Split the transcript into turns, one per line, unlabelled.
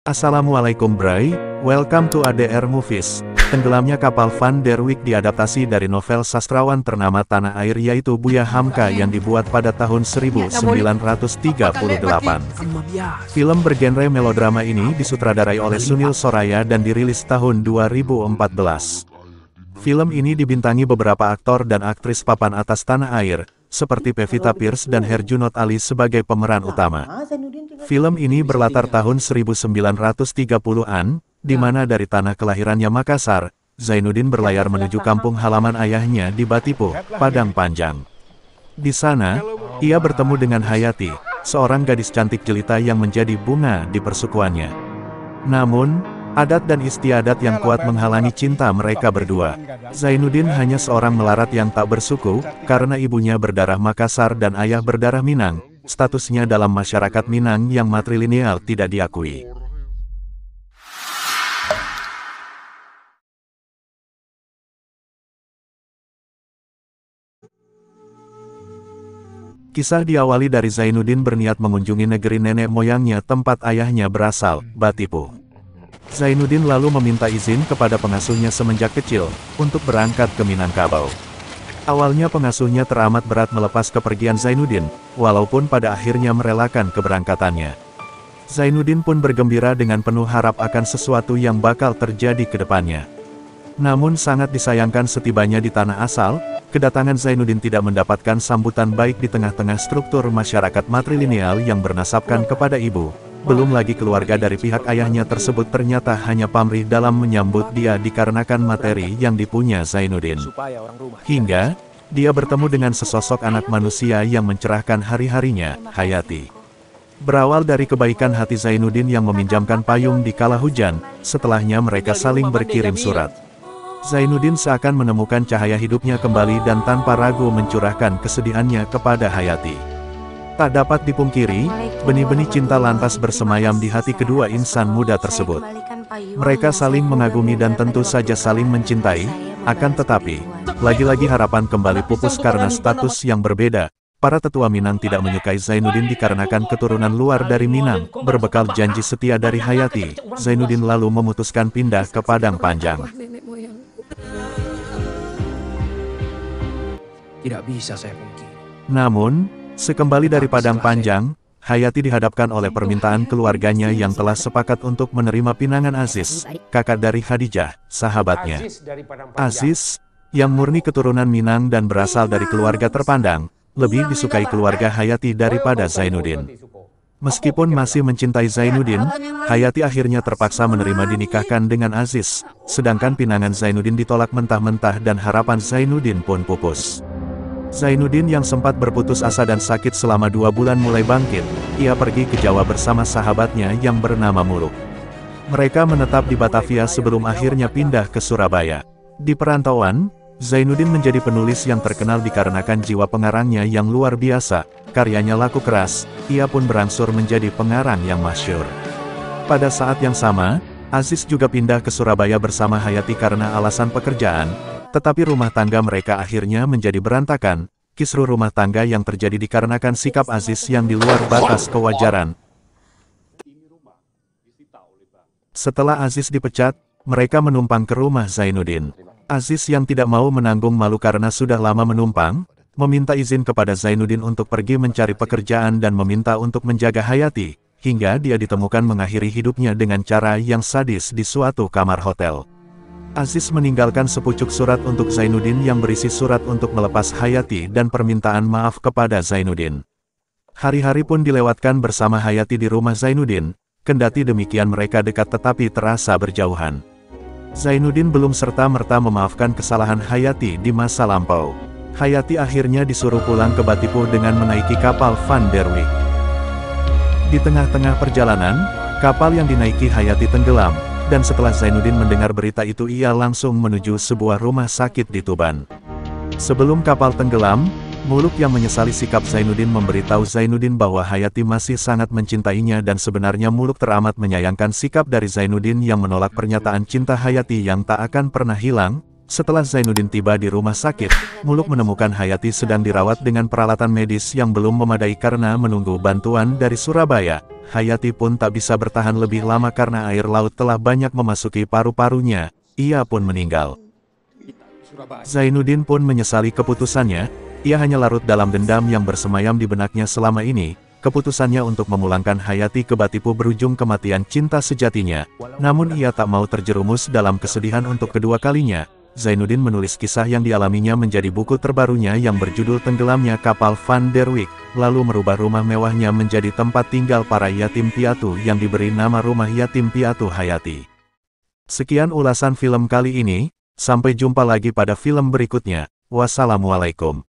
Assalamualaikum Bray, welcome to ADR Movies. Tenggelamnya kapal Van der Wijk diadaptasi dari novel sastrawan ternama tanah air yaitu Buya Hamka yang dibuat pada tahun 1938. Film bergenre melodrama ini disutradarai oleh Sunil Soraya dan dirilis tahun 2014. Film ini dibintangi beberapa aktor dan aktris papan atas tanah air, seperti Pevita Pierce dan Herjunot Ali sebagai pemeran utama. Film ini berlatar tahun 1930-an, di mana dari tanah kelahirannya Makassar, Zainuddin berlayar menuju kampung halaman ayahnya di Batipo, Padang Panjang. Di sana, ia bertemu dengan Hayati, seorang gadis cantik jelita yang menjadi bunga di persukuannya. Namun, adat dan istiadat yang kuat menghalangi cinta mereka berdua. Zainuddin hanya seorang melarat yang tak bersuku, karena ibunya berdarah Makassar dan ayah berdarah Minang. Statusnya dalam masyarakat Minang yang matrilineal tidak diakui. Kisah diawali dari Zainuddin berniat mengunjungi negeri nenek moyangnya tempat ayahnya berasal, Batipo. Zainuddin lalu meminta izin kepada pengasuhnya semenjak kecil, untuk berangkat ke Minangkabau. Awalnya pengasuhnya teramat berat melepas kepergian Zainuddin, walaupun pada akhirnya merelakan keberangkatannya. Zainuddin pun bergembira dengan penuh harap akan sesuatu yang bakal terjadi ke depannya. Namun sangat disayangkan setibanya di tanah asal, kedatangan Zainuddin tidak mendapatkan sambutan baik di tengah-tengah struktur masyarakat matrilineal yang bernasabkan kepada ibu. Belum lagi keluarga dari pihak ayahnya tersebut ternyata hanya pamrih dalam menyambut dia dikarenakan materi yang dipunya Zainuddin. Hingga, dia bertemu dengan sesosok anak manusia yang mencerahkan hari-harinya, Hayati. Berawal dari kebaikan hati Zainuddin yang meminjamkan payung di kala hujan, setelahnya mereka saling berkirim surat. Zainuddin seakan menemukan cahaya hidupnya kembali dan tanpa ragu mencurahkan kesedihannya kepada Hayati. Tak dapat dipungkiri, benih-benih cinta lantas bersemayam di hati kedua insan muda tersebut. Mereka saling mengagumi dan tentu saja saling mencintai, akan tetapi, lagi-lagi harapan kembali pupus karena status yang berbeda. Para tetua Minang tidak menyukai Zainuddin dikarenakan keturunan luar dari Minang. Berbekal janji setia dari Hayati, Zainuddin lalu memutuskan pindah ke Padang Panjang.
Tidak bisa saya pungkiri.
Namun, sekembali dari Padang Panjang, Hayati dihadapkan oleh permintaan keluarganya yang telah sepakat untuk menerima pinangan Aziz, kakak dari Khadijah, sahabatnya. Aziz, yang murni keturunan Minang dan berasal dari keluarga terpandang, lebih disukai keluarga Hayati daripada Zainuddin. Meskipun masih mencintai Zainuddin, Hayati akhirnya terpaksa menerima dinikahkan dengan Aziz, sedangkan pinangan Zainuddin ditolak mentah-mentah dan harapan Zainuddin pun pupus. Zainuddin yang sempat berputus asa dan sakit selama 2 bulan mulai bangkit, ia pergi ke Jawa bersama sahabatnya yang bernama Muluk. Mereka menetap di Batavia sebelum akhirnya pindah ke Surabaya. Di perantauan, Zainuddin menjadi penulis yang terkenal dikarenakan jiwa pengarangnya yang luar biasa, karyanya laku keras, ia pun berangsur menjadi pengarang yang masyhur. Pada saat yang sama, Aziz juga pindah ke Surabaya bersama Hayati karena alasan pekerjaan. Tetapi rumah tangga mereka akhirnya menjadi berantakan, kisruh rumah tangga yang terjadi dikarenakan sikap Aziz yang di luar batas kewajaran. Setelah Aziz dipecat, mereka menumpang ke rumah Zainuddin. Aziz yang tidak mau menanggung malu karena sudah lama menumpang, meminta izin kepada Zainuddin untuk pergi mencari pekerjaan dan meminta untuk menjaga Hayati, hingga dia ditemukan mengakhiri hidupnya dengan cara yang sadis di suatu kamar hotel. Aziz meninggalkan sepucuk surat untuk Zainuddin yang berisi surat untuk melepas Hayati dan permintaan maaf kepada Zainuddin. Hari-hari pun dilewatkan bersama Hayati di rumah Zainuddin, kendati demikian mereka dekat tetapi terasa berjauhan. Zainuddin belum serta-merta memaafkan kesalahan Hayati di masa lampau. Hayati akhirnya disuruh pulang ke Batipo dengan menaiki kapal Van der Wijk. Di tengah-tengah perjalanan, kapal yang dinaiki Hayati tenggelam. Dan setelah Zainuddin mendengar berita itu ia langsung menuju sebuah rumah sakit di Tuban. Sebelum kapal tenggelam, Muluk yang menyesali sikap Zainuddin memberitahu Zainuddin bahwa Hayati masih sangat mencintainya dan sebenarnya Muluk teramat menyayangkan sikap dari Zainuddin yang menolak pernyataan cinta Hayati yang tak akan pernah hilang. Setelah Zainuddin tiba di rumah sakit, Muluk menemukan Hayati sedang dirawat dengan peralatan medis yang belum memadai karena menunggu bantuan dari Surabaya. Hayati pun tak bisa bertahan lebih lama karena air laut telah banyak memasuki paru-parunya. Ia pun meninggal. Zainuddin pun menyesali keputusannya. Ia hanya larut dalam dendam yang bersemayam di benaknya selama ini. Keputusannya untuk memulangkan Hayati ke Batipu berujung kematian cinta sejatinya. Namun ia tak mau terjerumus dalam kesedihan untuk kedua kalinya. Zainuddin menulis kisah yang dialaminya menjadi buku terbarunya yang berjudul Tenggelamnya Kapal Van der Wijk, lalu merubah rumah mewahnya menjadi tempat tinggal para yatim piatu yang diberi nama Rumah Yatim Piatu Hayati. Sekian ulasan film kali ini, sampai jumpa lagi pada film berikutnya. Wassalamualaikum.